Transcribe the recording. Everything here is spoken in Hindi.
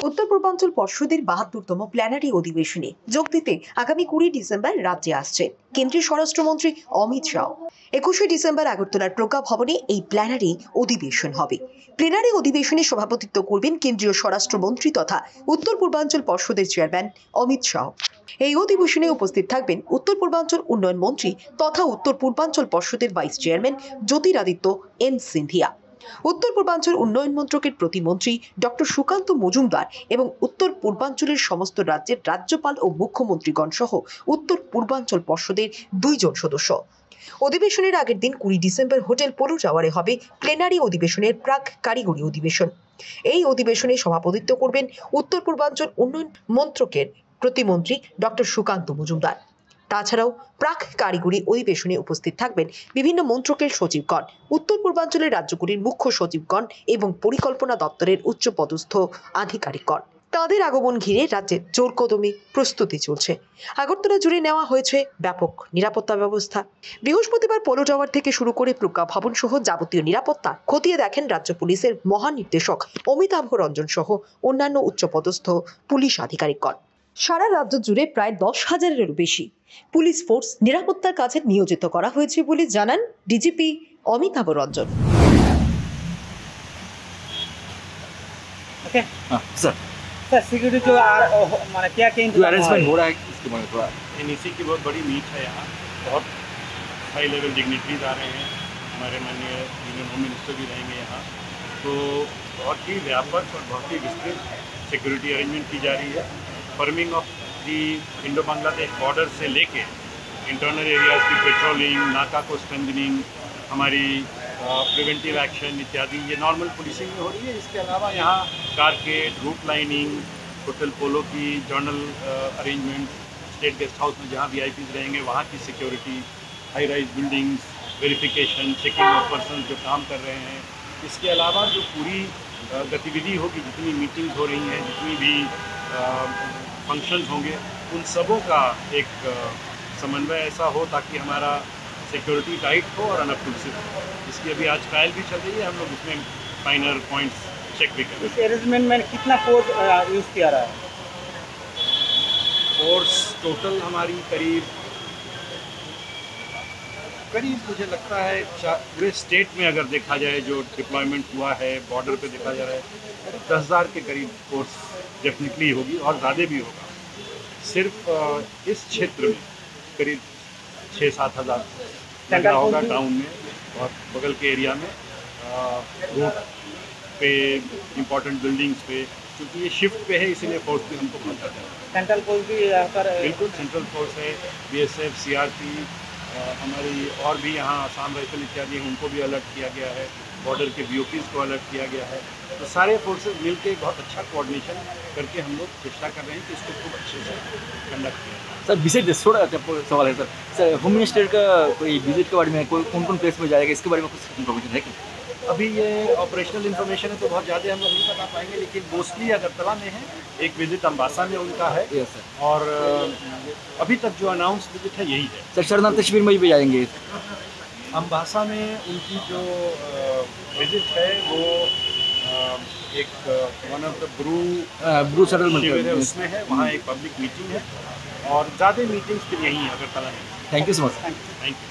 উত্তর পূর্বাঞ্চল পর্ষদের ৭২তম প্ল্যানারি অধিবেশনে যোগ দিতে আগামী ২০ ডিসেম্বর রাজ্যে আসছেন কেন্দ্রীয় স্বরাষ্ট্রমন্ত্রী অমিত শাহ। ২১শে ডিসেম্বর আগরতলার প্রজ্ঞা ভবনে এই প্ল্যানারি অধিবেশন হবে। প্ল্যানারি অধিবেশনে সভাপতিত্ব করবেন কেন্দ্রীয় স্বরাষ্ট্রমন্ত্রী তথা উত্তর পূর্বাঞ্চল পর্ষদের চেয়ারম্যান অমিত শাহ। এই অধিবেশনে উপস্থিত থাকবেন উত্তর পূর্বাঞ্চল উন্নয়ন মন্ত্রী তথা উত্তর পূর্বাঞ্চল পর্ষদের vice chairman Jyotiraditya N Scindia, উত্তর পূর্বাঞ্চল উন্নয়ন মন্ত্রকের প্রতিমন্ত্রী ডক্টর সুকান্ত মজুমদার এবং উত্তর পূর্বাঞ্চলের সমস্ত রাজ্যের রাজ্যপাল ও মুখ্যমন্ত্রীগণ সহ উত্তর পূর্বাঞ্চল পর্ষদের ২ জন সদস্য। অধিবেশনের আগের দিন ২০ ডিসেম্বর হোটেল পোলো টাওয়ারে হবে প্লেনারি অধিবেশনের প্রাক কারিগরি অধিবেশন। এই অধিবেশনে সভাপতিত্ব করবেন উত্তর পূর্বাঞ্চল উন্নয়ন মন্ত্রকের প্রতিমন্ত্রী ডক্টর সুকান্ত মজুমদার। তাছাড়াও প্রাক কারিগরি অধিবেশনে উপস্থিত থাকবেন বিভিন্ন মন্ত্রকের সচিবগণ, উত্তর পূর্বাঞ্চলের রাজ্যগুলির মুখ্য সচিবগণ এবং পরিকল্পনা দপ্তরের উচ্চপদস্থ আধিকারিকগণ। তাদের আগমন ঘিরে রাজ্যের জোরকদমে প্রস্তুতি চলছে। আগরতলা জুড়ে নেওয়া হয়েছে ব্যাপক নিরাপত্তা ব্যবস্থা। বৃহস্পতিবার পোলো টাওয়ার থেকে শুরু করে প্রজ্ঞা ভবন সহ যাবতীয় নিরাপত্তা খতিয়ে দেখেন রাজ্য পুলিশের মহানির্দেশক অমিতাভ রঞ্জন সহ অন্যান্য উচ্চপদস্থ পুলিশ আধিকারিকগণ। সারা রাজ্য জুড়ে প্রায় ১০,০০০-এরও বেশি পুলিশ ফোর্স নিরাপত্তার কাজে নিয়োজিত করা হয়েছে বলে জানান DGP Amitabh Ranjan. Sir security जो माने क्या अरेंजमेंट हो रहा है इसके बारे में थोड़ा। एनईसी की बहुत बड़ी मीट है यहाँ, बहुत हाई लेवल डिग्निटरीज आ रहे हैं, हमारे माननीय यूनियन होम मिनिस्टर भी रहेंगे यहाँ, तो बहुत ही व्यापक और बहुत ही विस्तृत सिक्योरिटी अरेंजमेंट की जा रही है। Forming of the Indo Bangladesh border से लेके इंटरनल एरियाज की पेट्रोलिंग, नाका को स्ट्रेंथनिंग, हमारी प्रिवेंटिव एक्शन इत्यादि ये नॉर्मल पुलिसिंग में हो रही है। इसके अलावा यहाँ कारकेड, रूट लाइनिंग, होटल पोलो की journal arrangement, state guest house में जहाँ वीआईपीज रहेंगे वहाँ की security, high rise buildings, verification, checking of person जो काम कर रहे हैं। इसके अलावा जो पूरी गतिविधि होगी, जितनी मीटिंग्स हो रही हैं, जितनी भी फंक्शंस होंगे, उन सबों का एक समन्वय ऐसा हो ताकि हमारा सिक्योरिटी टाइट हो और अनअब्ट्रूसिव हो। इसकी अभी आज ट्रायल भी चल रही है, हम लोग उसमें फाइनल पॉइंट्स चेक भी कर रहे हैं। इस अरेंजमेंट में कितना फोर्स यूज़ किया रहा है? फोर्स टोटल हमारी करीब मुझे लगता है पूरे स्टेट में अगर देखा जाए जो डिप्लॉयमेंट हुआ है, बॉर्डर पे देखा जा रहा है, 10,000 के करीब फोर्स डेफिनेटली होगी और ज़्यादा भी होगा। सिर्फ इस क्षेत्र में करीब 6-7 हज़ार लगा होगा टाउन में और बगल के एरिया में, रूट पे, इम्पोर्टेंट बिल्डिंग्स पे, क्योंकि ये शिफ्ट पे है इसीलिए फोर्स भी हमको बहुत ज़्यादा है। सेंट्रल फोर्स भी यहाँ पर बिल्कुल सेंट्रल फोर्स है, बीएसएफ, सीआरपी, हमारी और भी यहाँ आसाम राइफल इत्यादि हैं, उनको भी अलर्ट किया गया है, बॉर्डर के बीओपीज़ को अलर्ट किया गया है। तो सारे फोर्सेस मिलके बहुत अच्छा कोऑर्डिनेशन करके हम लोग चेष्टा कर रहे हैं कि इसको खूब अच्छे से कंडक्ट किया। सर विजिट थोड़ा सवाल है सर होम मिनिस्टर का कोई विजिट के बारे में कोई कौन कौन प्लेस में जाएगा इसके बारे में कुछ इन्फॉर्मेशन है कि? अभी ये ऑपरेशनल इन्फॉर्मेशन है तो बहुत ज़्यादा हम लोग नहीं बता पाएंगे, लेकिन मोस्टली अगरतला में है, एक विजिट अम्बासा में उनका है। Yes sir. और अभी तक जो अनाउंस विजिट है यही है सर। शरणार्थ कश्मीर में भी जाएंगे? अम्बासा में उनकी जो विजिट है वो एक one of the Bru settlement है उसमें है, वहाँ एक पब्लिक मीटिंग है और ज़्यादा मीटिंग्स फिर यहीं है अगरतला में। Thank you so much. Thank you.